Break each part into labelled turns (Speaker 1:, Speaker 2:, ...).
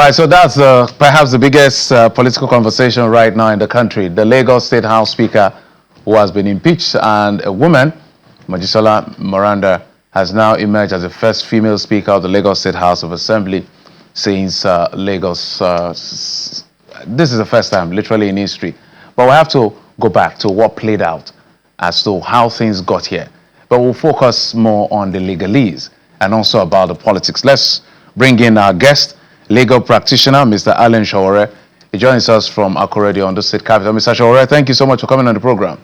Speaker 1: right, so that's perhaps the biggest political conversation right now in the country. The Lagos State House Speaker who has been impeached, and a woman, Mojisola Miranda, has now emerged as the first female Speaker of the Lagos State House of Assembly since Lagos. This is the first time, literally, in history. But we have to go back to what played out as to how things got here. But we'll focus more on the legalese and also about the politics. Let's bring in our guest, legal practitioner, Mr. Alan Shawore. He joins us from Akuredi on the state capital. Mr. Shawore, thank you so much for coming on the program.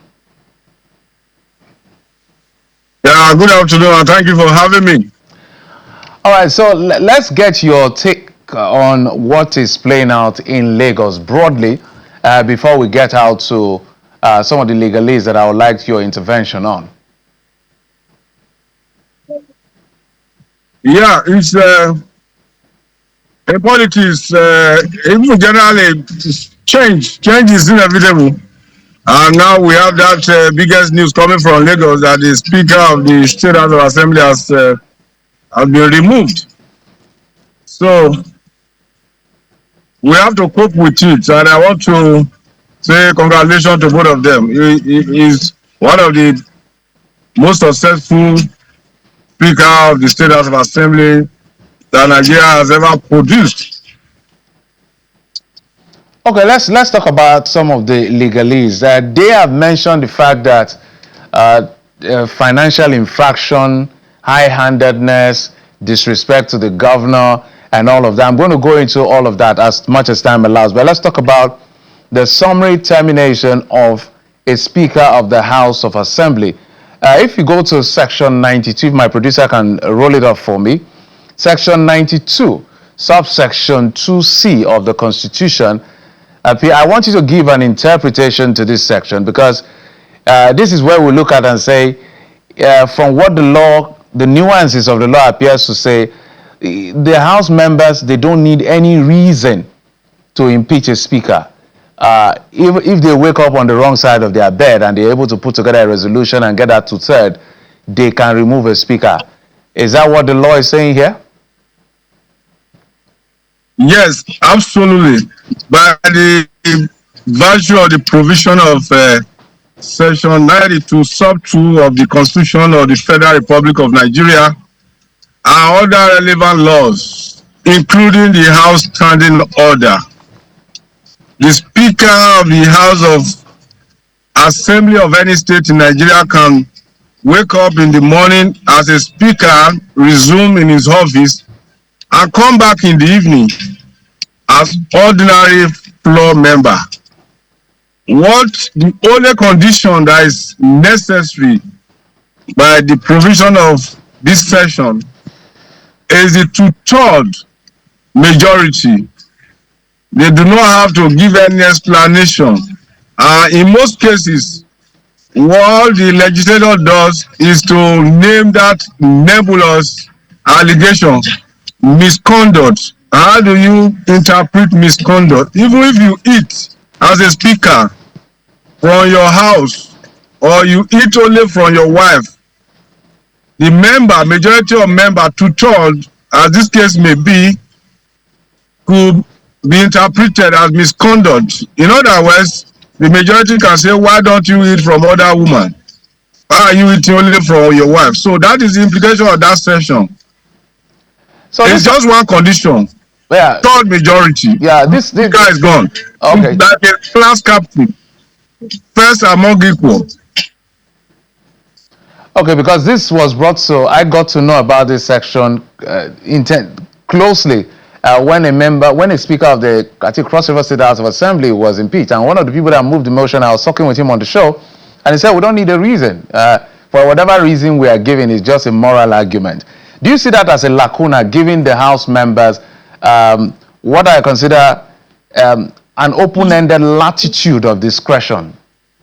Speaker 2: Yeah, good afternoon, and thank you for having me.
Speaker 1: All right, so let's get your take on what is playing out in Lagos broadly before we get out to some of the legalese that I would like your intervention on.
Speaker 2: Yeah, it's in politics, even generally, change is inevitable. And now we have that biggest news coming from Lagos that the Speaker of the State House of Assembly has been removed. So we have to cope with it, and I want to say congratulations to both of them. He is one of the most successful Speaker of the State House of Assembly that Nigeria has ever produced.
Speaker 1: Okay, let's talk about some of the legalese. They have mentioned the fact that financial infraction, high-handedness, disrespect to the governor, and all of that. I'm going to go into all of that as much as time allows. But let's talk about the summary termination of a Speaker of the House of Assembly. If you go to Section 92, if my producer can roll it up for me, Section 92, subsection 2C of the Constitution, I want you to give an interpretation to this section, because this is where we look at and say, from what the law, the nuances of the law appears to say, the House members, they don't need any reason to impeach a Speaker. If they wake up on the wrong side of their bed and they're able to put together a resolution and get that to third, they can remove a Speaker. Is that what the law is saying here?
Speaker 2: Yes, absolutely. By the virtue of the provision of Section 92, Sub 2 of the Constitution of the Federal Republic of Nigeria, and other relevant laws, including the House Standing Order, the Speaker of the House of Assembly of any state in Nigeria can wake up in the morning as a Speaker, resume in his office, and come back in the evening as ordinary floor member. What the only condition that is necessary by the provision of this section is the 2/3 majority. They do not have to give any explanation. In most cases, what the legislator does is to name that nebulous allegation misconduct. How do you interpret misconduct? Even if you eat as a Speaker from your house, or you eat only from your wife, the majority of member, 2/3, as this case may be, could be interpreted as misconduct. In other words, the majority can say, why don't you eat from other women? Why are you eating only from your wife? So that is the implication of that section. So it's just one condition.
Speaker 1: Yeah.
Speaker 2: Third majority.
Speaker 1: Yeah, this
Speaker 2: guy is gone.
Speaker 1: Okay.
Speaker 2: Like a class captain. First among equal.
Speaker 1: Okay, because this was brought, so I got to know about this section closely when a Speaker of the, I think, Cross River State House of Assembly was impeached. And one of the people that moved the motion, I was talking with him on the show, and he said, we don't need a reason. For whatever reason we are giving is just a moral argument. Do you see that as a lacuna, giving the House members what I consider an open-ended latitude of discretion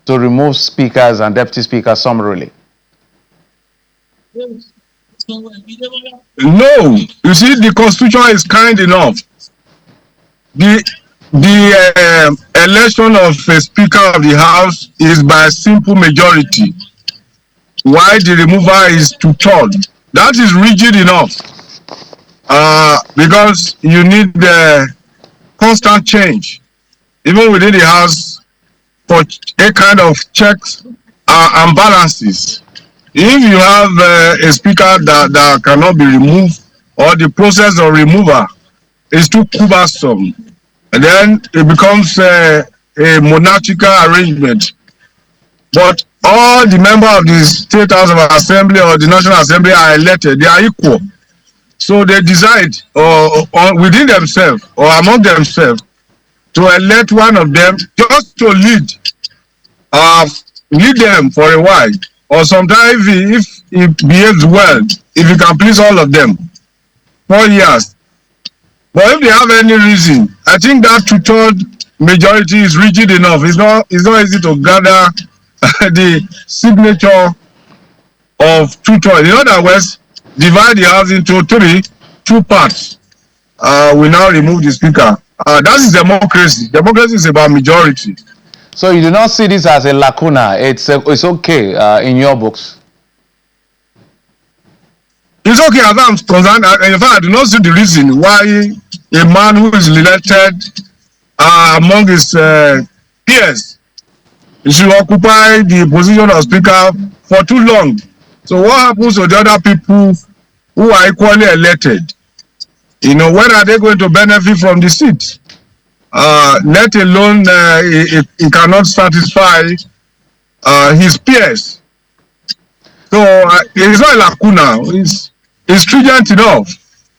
Speaker 1: to remove speakers and deputy speakers summarily?
Speaker 2: No, you see, the Constitution is kind enough. The election of a Speaker of the House is by a simple majority, while the removal is 2/3. That is rigid enough, because you need constant change, even within the House, for a kind of checks and balances. If you have a speaker that cannot be removed, or the process of removal is too cumbersome, and then it becomes a monarchical arrangement. But all the members of the State House of Assembly or the National Assembly are elected, they are equal. So they decide or within themselves or among themselves to elect one of them just to lead them for a while. Or sometimes if he behaves well, if he can please all of them, 4 years. But if they have any reason, I think that two-third majority is rigid enough. It's not easy to gather the signature of two-thirds. In other words, divide the House into two parts. We now remove the speaker. That is democracy. Democracy is about majority.
Speaker 1: So you do not see this as a lacuna. It's okay in your books.
Speaker 2: It's okay as I'm concerned. In fact, I do not see the reason why a man who is elected among his peers should occupy the position of speaker for too long. So what happens to the other people who are equally elected? When are they going to benefit from the seat? Let alone he cannot satisfy his peers. So it's not a lacuna. It's stringent enough.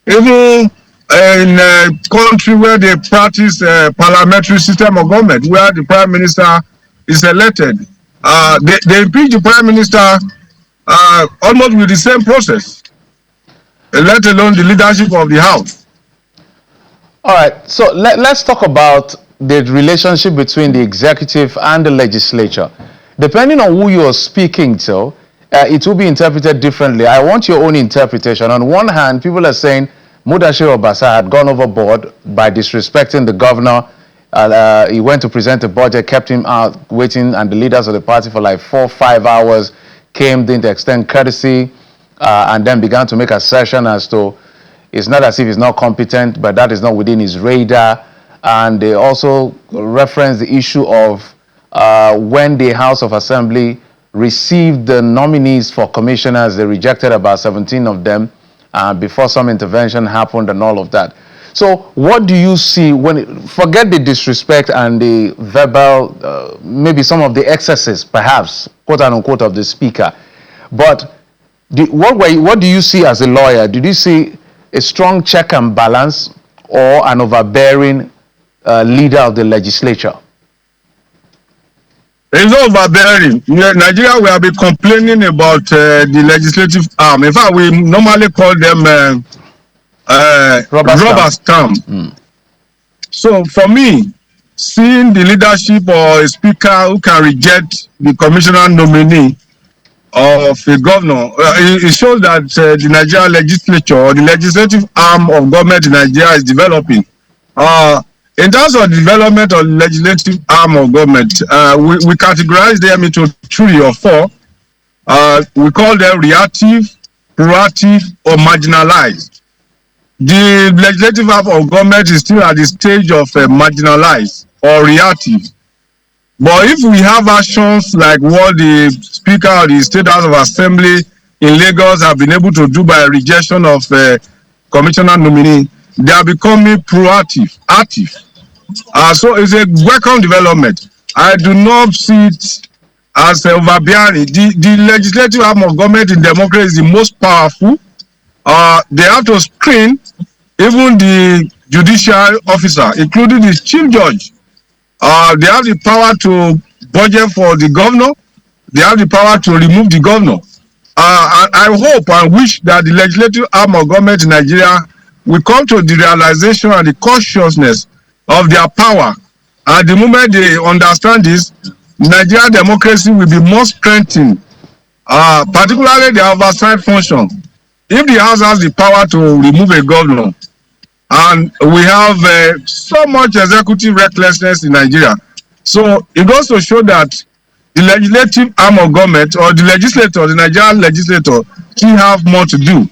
Speaker 2: Even in a country where they practice parliamentary system of government, where the prime minister is elected, they impeach the prime minister almost with the same process, let alone the leadership of the house.
Speaker 1: All right, so let's talk about the relationship between the executive and the legislature. Depending on who you are speaking to, it will be interpreted differently. I want your own interpretation. On one hand, people are saying Mudashir Obasa had gone overboard by disrespecting the governor. He went to present a budget, kept him out waiting, and the leaders of the party for like 4 or 5 hours came, didn't extend courtesy, and then began to make assertion as to it's not as if he's not competent, but that is not within his radar. And they also referenced the issue of when the House of Assembly received the nominees for commissioners, they rejected about 17 of them before some intervention happened and all of that. So what do you see forget the disrespect and the verbal, maybe some of the excesses, perhaps, quote unquote, of the speaker. But what do you see as a lawyer? Did you see a strong check and balance or an overbearing leader of the legislature?
Speaker 2: It's not overbearing. In Nigeria, we have been complaining about the legislative arm. In fact, we normally call them rubber stamp. So for me, seeing the leadership or a speaker who can reject the commissioner nominee of a governor, it shows that the Nigerian legislature or the legislative arm of government in Nigeria is developing. In terms of the development of the legislative arm of government, we categorize them into 3 or 4. We call them reactive, proactive, or marginalized. The legislative arm of government is still at the stage of marginalized or reactive. But if we have actions like what the Speaker of the State House of Assembly in Lagos have been able to do by rejection of commissioner nominee, they are becoming proactive, active. So it's a welcome development. I do not see it as overbearing. The legislative arm of government in democracy is the most powerful. They have to screen even the judicial officer, including the chief judge. They have the power to budget for the governor. They have the power to remove the governor. I hope and wish that the legislative arm of government in Nigeria will come to the realization and the consciousness of their power. And the moment they understand this, Nigerian democracy will be more strengthened, particularly the oversight function. If the House has the power to remove a governor, and we have so much executive recklessness in Nigeria, so it goes to show that the legislative arm of government or the legislator, the Nigerian legislator, still have more to do.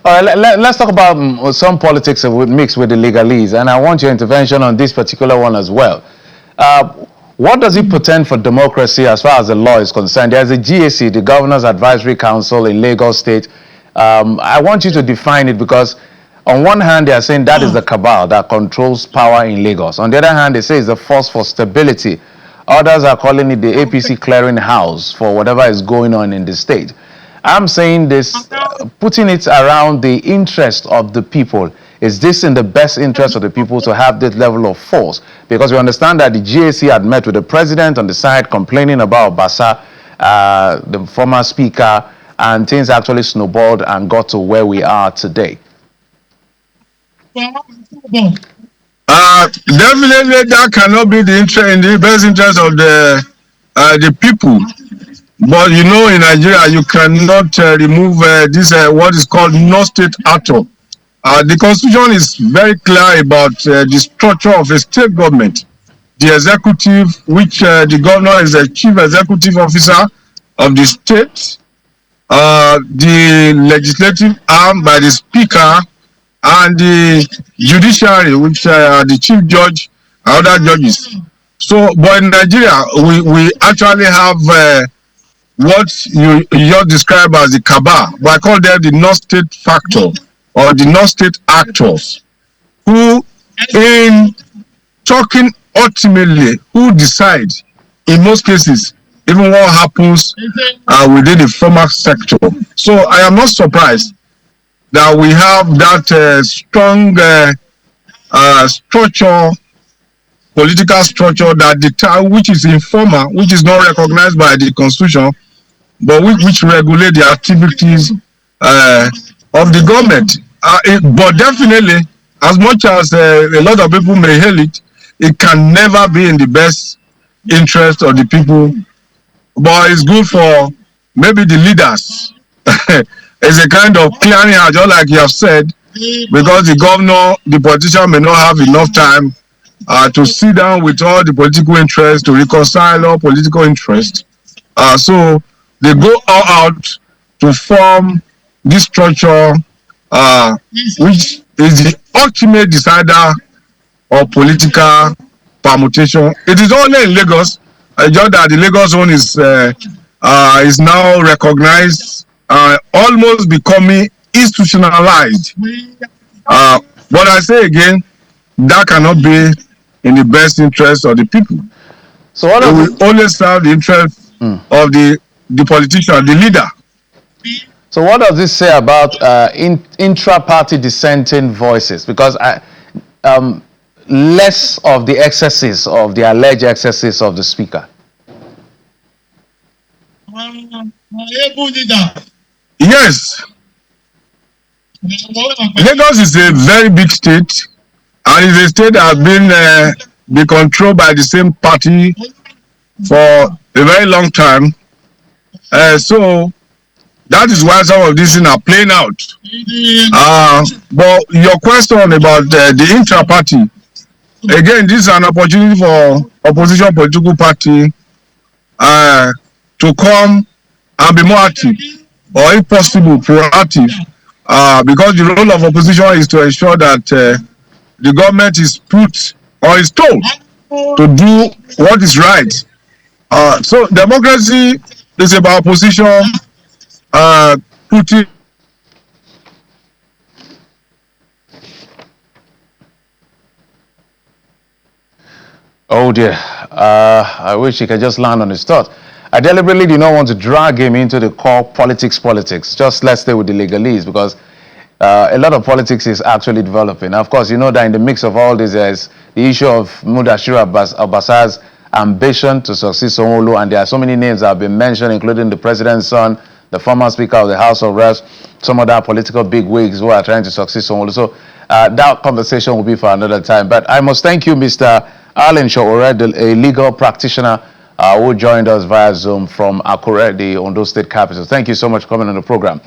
Speaker 1: All right, let's talk about some politics mixed with the legalese, and I want your intervention on this particular one as well. What does it portend for democracy as far as the law is concerned? There's a GAC, the Governor's Advisory Council in Lagos State. I want you to define it because on one hand, they are saying that is the cabal that controls power in Lagos. On the other hand, they say it's the force for stability. Others are calling it the APC clearinghouse for whatever is going on in the state. I'm saying this, putting it around the interest of the people. Is this in the best interest of the people to have this level of force? Because we understand that the GAC had met with the president on the side complaining about Obasa, the former speaker, and things actually snowballed and got to where we are today.
Speaker 2: Definitely that cannot be in the best interest of the people. But you know, in Nigeria, you cannot remove this what is called non-state actor. The constitution is very clear about the structure of a state government. The executive, which the governor is the chief executive officer of the state, the legislative arm by the speaker, and the judiciary, which are the chief judge and other judges. So, but in Nigeria, we actually have what you just described as the cabal, but I call them the non-state factor or the non-state actors, who, in talking ultimately, who decide in most cases even what happens within the formal sector. So I am not surprised that we have that strong structure, political structure that which is informal, which is not recognized by the constitution, but which regulate the activities of the government. But definitely, as much as a lot of people may hail it, it can never be in the best interest of the people. But it's good for maybe the leaders. It's a kind of clearing out, just like you have said, because the governor, the politician may not have enough time to sit down with all the political interests, to reconcile all political interests. So they go all out to form this structure, which is the ultimate decider of political permutation. It is only in Lagos, just that the Lagos one is now recognized, almost becoming institutionalized. But I say again, that cannot be in the best interest of the people. So what it will only serve the interest of the politician, the leader.
Speaker 1: So what does this say about intra-party dissenting voices? Because less of the excesses, of the alleged excesses of the speaker.
Speaker 2: Yes. Lagos is a very big state, and it's a state that has been controlled by the same party for a very long time. So that is why some of these things are playing out. But your question about the intra-party, again, this is an opportunity for opposition political party to come and be more active, or if possible, proactive, because the role of opposition is to ensure that the government is put or is told to do what is right. So democracy is about opposition putting.
Speaker 1: Oh dear, I wish he could just land on his thought. I deliberately do not want to drag him into the core politics. Just let's stay with the legalese, because a lot of politics is actually developing. Of course, you know that in the mix of all this is the issue of Mudashiru Obasa's ambition to succeed Sanwo-Olu, and there are so many names that have been mentioned, including the president's son, the former speaker of the House of Reps, some other political bigwigs who are trying to succeed Sanwo-Olu. So that conversation will be for another time. But I must thank you, Mr. Alan Showore, a legal practitioner who joined us via Zoom from Akure, the Ondo State capital. Thank you so much for coming on the program.